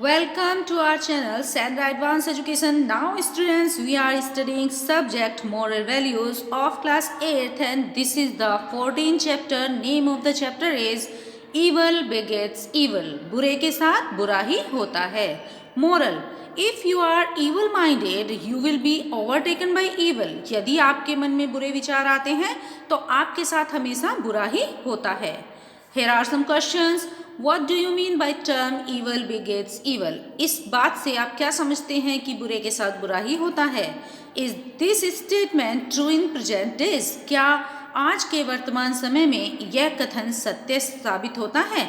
Welcome to our channel Sandra Advanced Education. Now students, we are studying subject moral values of class 8th and this is the 14th chapter. Name of the chapter is Evil begets evil. बुरे के साथ बुरा ही होता है. Moral. If you are evil minded, you will be overtaken by evil. यदि आपके मन में बुरे विचार आते हैं तो आपके साथ हमेशा बुरा ही होता है. Here are some questions. What do you mean by term evil begets evil? इस बात से आप क्या समझते हैं कि बुरे के साथ बुरा ही होता है? Is this statement true in present days? क्या आज के वर्तमान समय में यह कथन सत्य साबित होता है?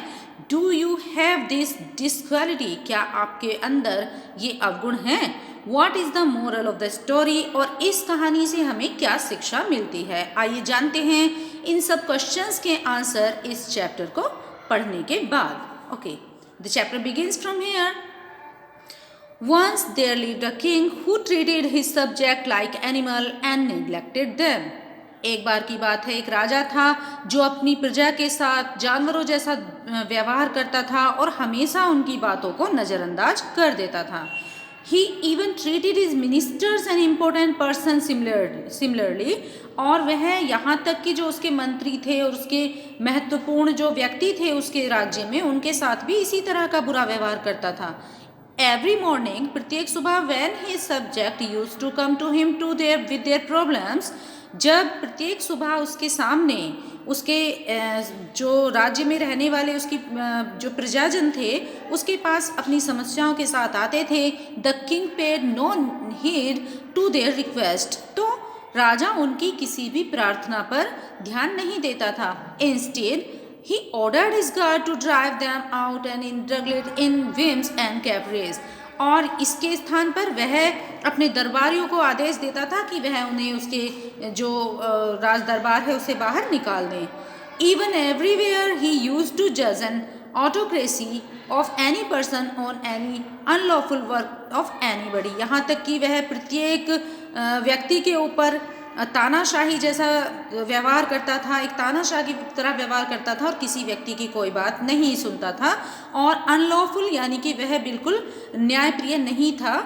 Do you have this disquality? क्या आपके अंदर ये अवगुण हैं? What is the moral of the story? और इस कहानी से हमें क्या शिक्षा मिलती है? आइए जानते हैं इन सब क्वेश्चंस के आंसर इस चैप्टर को पढ़ने के बाद. Okay, the chapter begins from here. Once there lived a king who treated his subject like animal and neglected them. एक बार की बात है, एक राजा था जो अपनी प्रजा के साथ जानवरों जैसा व्यवहार करता था और हमेशा उनकी बातों को नज़रअंदाज कर देता था. He even treated his ministers and important persons similarly. और वह यहाँ तक कि जो उसके मंत्री थे और उसके महत्वपूर्ण जो व्यक्ति थे उसके राज्य में उनके साथ भी इसी तरह का बुरा व्यवहार करता था. Every morning, प्रत्येक सुबह when his subject used to come to him with their problems, जब प्रत्येक सुबह उसके सामने उसके जो राज्य में रहने वाले उसकी जो प्रजाजन थे उसके पास अपनी समस्याओं के साथ आते थे, the king paid no heed to their request. तो राजा उनकी किसी भी प्रार्थना पर ध्यान नहीं देता था. Instead he ordered his guard to drive them out and indulged in whims and caprices. और इसके स्थान पर वह अपने दरबारियों को आदेश देता था कि वह उन्हें उसके जो राज दरबार है उसे बाहर निकाल दें. Even everywhere he used to judge an autocracy of any person on any unlawful work of anybody. यहाँ तक कि वह प्रत्येक व्यक्ति के ऊपर तानाशाही जैसा व्यवहार करता था, एक तानाशाह की तरह व्यवहार करता था और किसी व्यक्ति की कोई बात नहीं सुनता था. और अनलॉफुल यानी कि वह बिल्कुल न्यायप्रिय नहीं था,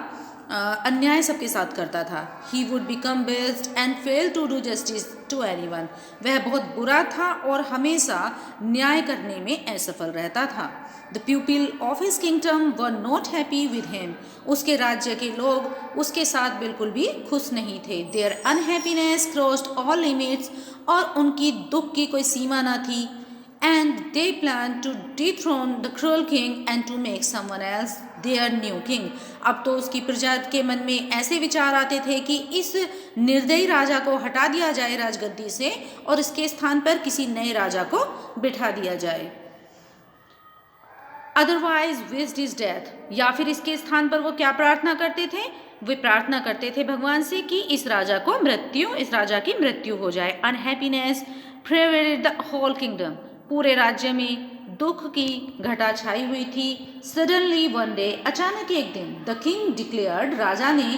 अन्याय सबके साथ करता था. He would become best and fail to do justice to anyone. वह बहुत बुरा था और हमेशा न्याय करने में असफल रहता था. The people of his kingdom were not happy with him. उसके राज्य के लोग उसके साथ बिल्कुल भी खुश नहीं थे. Their unhappiness crossed all limits. और उनकी दुख की कोई सीमा न थी. And they planned to dethrone the cruel king and to make someone else their new king. अब तो उसकी प्रजा के मन में ऐसे विचार आते थे कि इस निर्दयी राजा को हटा दिया जाए राजगद्दी से और इसके स्थान पर किसी नए राजा को बिठा दिया जाए. Otherwise wished his death. या फिर इसके स्थान पर वो क्या प्रार्थना करते थे? वे प्रार्थना करते थे भगवान से कि इस राजा की मृत्यु हो जाए. Unhappiness pervaded the whole kingdom. पूरे राज्य में दुख की घटा छाई हुई थी. सडनली वन डे, अचानक एक दिन, द किंग डिक्लेयर्ड, राजा ने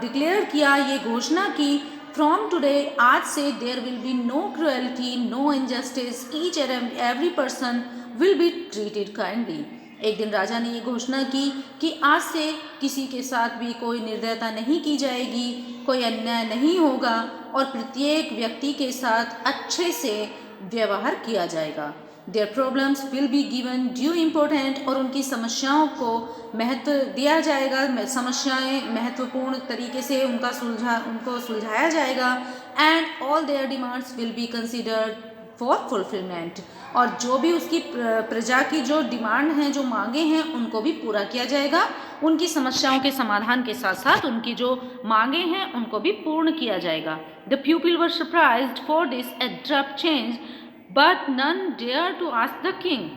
डिक्लेयर किया, ये घोषणा की, फ्रॉम टुडे, आज से, there will be no cruelty, no injustice, each and every person will be treated kindly. एक दिन राजा ने ये घोषणा की कि आज से किसी के साथ भी कोई निर्दयता नहीं की जाएगी, कोई अन्याय नहीं होगा और प्रत्येक व्यक्ति के साथ अच्छे से व्यवहार किया जाएगा. Their problems will be given due important. और उनकी समस्याओं को महत्व दिया जाएगा, समस्याएं महत्वपूर्ण तरीके से उनको सुलझाया जाएगा. And all there demands will be considered for fulfilment. और जो भी उसकी प्रजा की जो डिमांड हैं, जो मांगे हैं, उनको भी पूरा किया जाएगा. उनकी समस्याओं के समाधान के साथ साथ उनकी जो मांगे हैं उनको भी पूर्ण किया जाएगा. The people were surprised for this abrupt change but none dare to ask the king.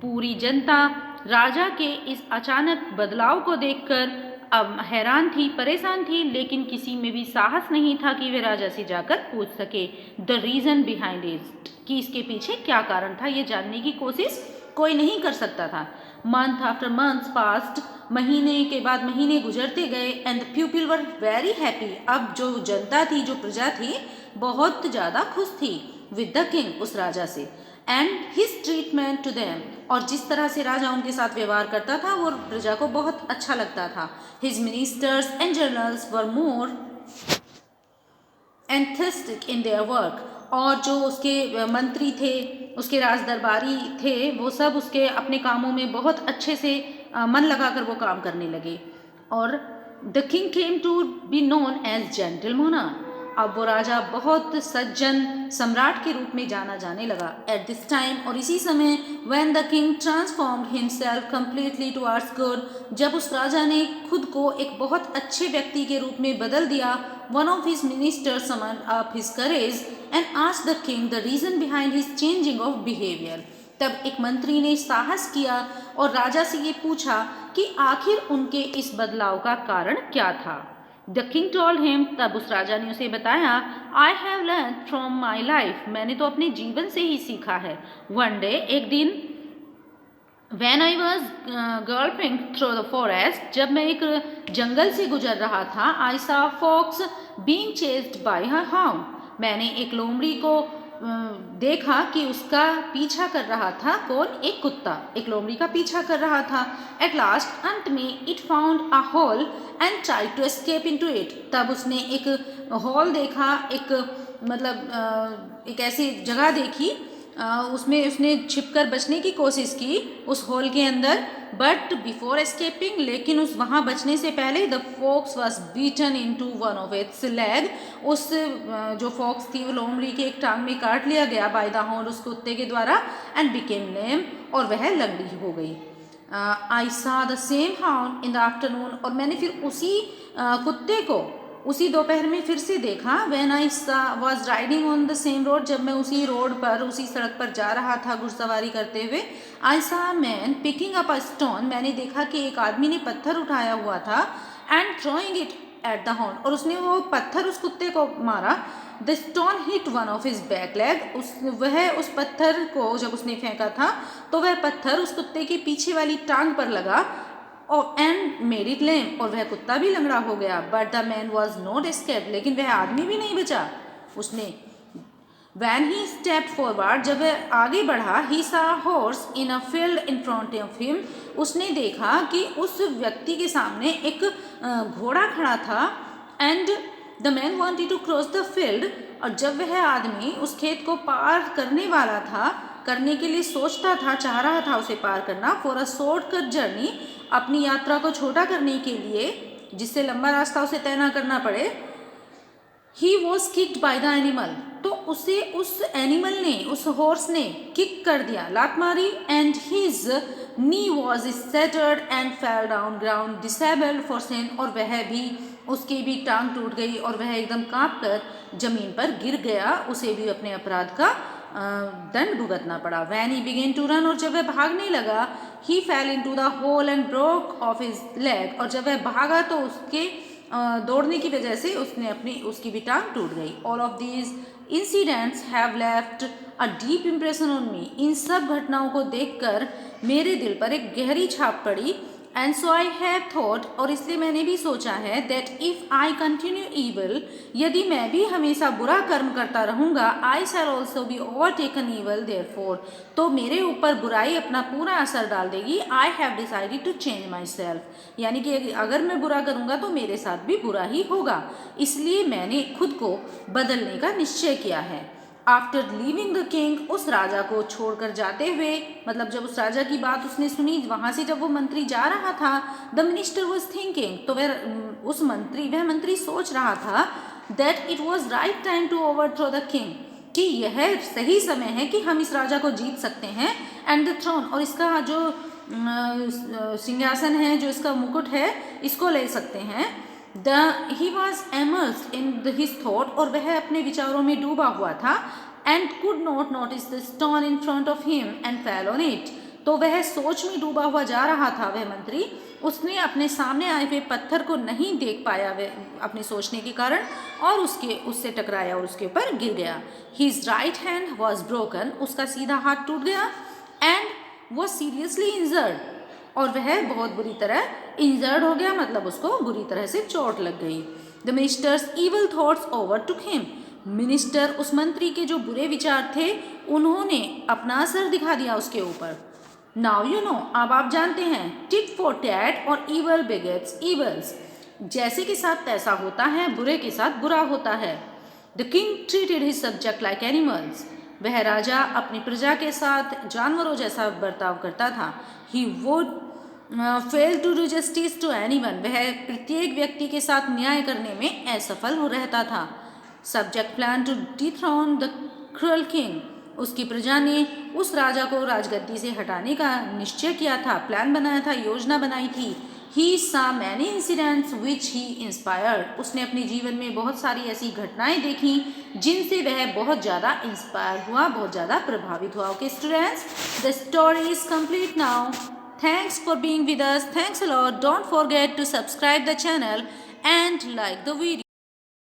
पूरी जनता राजा के इस अचानक बदलाव को देखकर अब हैरान थी, परेशान थी, लेकिन किसी में भी साहस नहीं था कि वे राजा से जाकर पूछ सके द रीज़न बिहाइंड इट, कि इसके पीछे क्या कारण था. ये जानने की कोशिश कोई नहीं कर सकता था. Month after month past. महीने के बाद महीने गुजरते गए. And the people were very happy. अब जो जनता थी, जो प्रजा थी, बहुत ज़्यादा खुश थी विद द किंग, उस राजा से. And his treatment to them, और जिस तरह से राजा उनके साथ व्यवहार करता था वो प्रजा को बहुत अच्छा लगता था. His ministers and generals were more enthusiastic in their work, और जो उसके मंत्री थे, उसके राज दरबारी थे, वो सब उसके अपने कामों में बहुत अच्छे से मन लगाकर वो काम करने लगे. और the king came to be known as gentle monarch, अब वो राजा बहुत सज्जन सम्राट के रूप में जाना जाने लगा. एट दिस टाइम, और इसी समय, when the king transformed himself completely towards good, जब उस राजा ने खुद को एक बहुत अच्छे व्यक्ति के रूप में बदल दिया, one of his ministers summoned up his courage and asked the king the reason behind his changing of behaviour. तब एक मंत्री ने साहस किया और राजा से ये पूछा कि आखिर उनके इस बदलाव का कारण क्या था. द किंग टोल्ड हिम, तब उस राजा ने उसे बताया, I have learn from my life, मैंने तो अपने जीवन से ही सीखा है. वन डे, एक दिन, When I was galloping through the forest, जब मैं एक जंगल से गुजर रहा था, I saw a fox being chased by a hound. मैंने एक लोमड़ी को देखा कि उसका पीछा कर रहा था. कौन? एक कुत्ता एक लोमड़ी का पीछा कर रहा था. At last, अंत में, it found a hole and tried to escape into it. तब उसने एक हॉल देखा, एक ऐसी जगह देखी, उसमें उसने छिपकर बचने की कोशिश की उस हॉल के अंदर. बट बिफोर एस्केपिंग, लेकिन उस वहाँ बचने से पहले, the fox was beaten into one of its leg, उस जो फॉक्स थी वो लोमड़ी के एक टांग में काट लिया गया बाय द हॉर्न, उस कुत्ते के द्वारा. एंड बिकेम लेम, और वह लंगड़ी हो गई. आई सा the same hound in the afternoon, और मैंने फिर उसी कुत्ते को उसी दोपहर में फिर से देखा. When I was riding on the same road, जब मैं उसी रोड पर, उसी सड़क पर जा रहा था घुड़सवारी करते हुए. आई सा man picking up a stone, मैंने देखा कि एक आदमी ने पत्थर उठाया हुआ था. And throwing it at the horn, और उसने वो पत्थर उस कुत्ते को मारा. The stone hit one of his back leg, उस पत्थर को जब उसने फेंका था तो वह पत्थर उस कुत्ते के पीछे वाली टांग पर लगा. एंड मेड इट लेम, और वह कुत्ता भी लंगड़ा हो गया. But the man was not escaped, लेकिन वह आदमी भी नहीं बचा. उसने वैन ही स्टेप फॉरवर्ड, जब वह आगे बढ़ा, ही सा horse in a field in front of him, उसने देखा कि उस व्यक्ति के सामने एक घोड़ा खड़ा था. And the man wanted to cross the field, और जब वह आदमी उस खेत को पार करने वाला था, करने के लिए सोचता था, चाह रहा था उसे पार करना, फॉर अ शॉर्टकट जर्नी, अपनी यात्रा को छोटा करने के लिए, जिससे लंबा रास्ता उसे तय ना करना पड़े. He was kicked by the animal, तो उसे उस एनिमल ने, उस हॉर्स ने किक कर दिया, लात मारी. And his knee was shattered and fell down ground disabled for sin, और वह भी, उसकी भी टांग टूट गई और वह एकदम कांप कर जमीन पर गिर गया. उसे भी अपने अपराध का दंड भुगतना पड़ा. When he began to run, और जब वह भागने लगा, he fell into the hole and broke off his leg, और जब वह भागा तो उसके दौड़ने की वजह से उसकी भी टांग टूट गई. All of these incidents have left a deep impression on me, इन सब घटनाओं को देखकर मेरे दिल पर एक गहरी छाप पड़ी. And so I have thought, और इसलिए मैंने भी सोचा है, that if I continue evil, यदि मैं भी हमेशा बुरा कर्म करता रहूँगा, I shall also be overtaken evil therefore, तो मेरे ऊपर बुराई अपना पूरा असर डाल देगी. I have decided to change my self, यानी कि अगर मैं बुरा करूँगा तो मेरे साथ भी बुरा ही होगा, इसलिए मैंने खुद को बदलने का निश्चय किया है. आफ्टर लीविंग द किंग, उस राजा को छोड़कर जाते हुए, मतलब जब उस राजा की बात उसने सुनी, वहाँ से जब वो मंत्री जा रहा था, द मिनिस्टर वॉज थिंकिंग, तो वह मंत्री सोच रहा था, that it was right time to overthrow the king, कि यह सही समय है कि हम इस राजा को जीत सकते हैं. एंड द थ्रोन, और इसका जो सिंहासन है, जो इसका मुकुट है, इसको ले सकते हैं. He was immersed in his thought, और वह अपने विचारों में डूबा हुआ था. And could not notice the stone in front of him and fell on it, तो वह सोच में डूबा हुआ जा रहा था. वह मंत्री, उसने अपने सामने आए हुए पत्थर को नहीं देख पाया वह अपने सोचने के कारण, और उससे टकराया और उसके ऊपर गिर गया. His right hand was broken, उसका सीधा हाथ टूट गया. And was seriously injured, और वह बहुत बुरी तरह इंजर्ड हो गया, मतलब उसको बुरी तरह से चोट लग गई. The ministers evil thoughts overtook him, minister, उस मंत्री के जो बुरे विचार थे उन्होंने अपना असर दिखा दिया उसके ऊपर। नाउ यू नो, अब आप जानते हैं, टिट फॉर टैट और इवल बिगेट्स इवल्स, जैसे के साथ तैसा होता है, बुरे के साथ बुरा होता है। The king treated his subject like animals, वह राजा अपनी प्रजा के साथ जानवरों जैसा बर्ताव करता था। He would fail to do justice to anyone, वह प्रत्येक व्यक्ति के साथ न्याय करने में असफल हो रहता था। Subject plan to dethrone the cruel king, उसकी प्रजा ने उस राजा को राजगद्दी से हटाने का निश्चय किया था, प्लान बनाया था, योजना बनाई थी। He saw many incidents which he inspired, उसने अपने जीवन में बहुत सारी ऐसी घटनाएं देखी जिनसे वह बहुत ज़्यादा इंस्पायर हुआ, बहुत ज़्यादा प्रभावित हुआ। Okay students, the story is complete now. Thanks for being with us. Thanks a lot. Don't forget to subscribe the channel and like the video.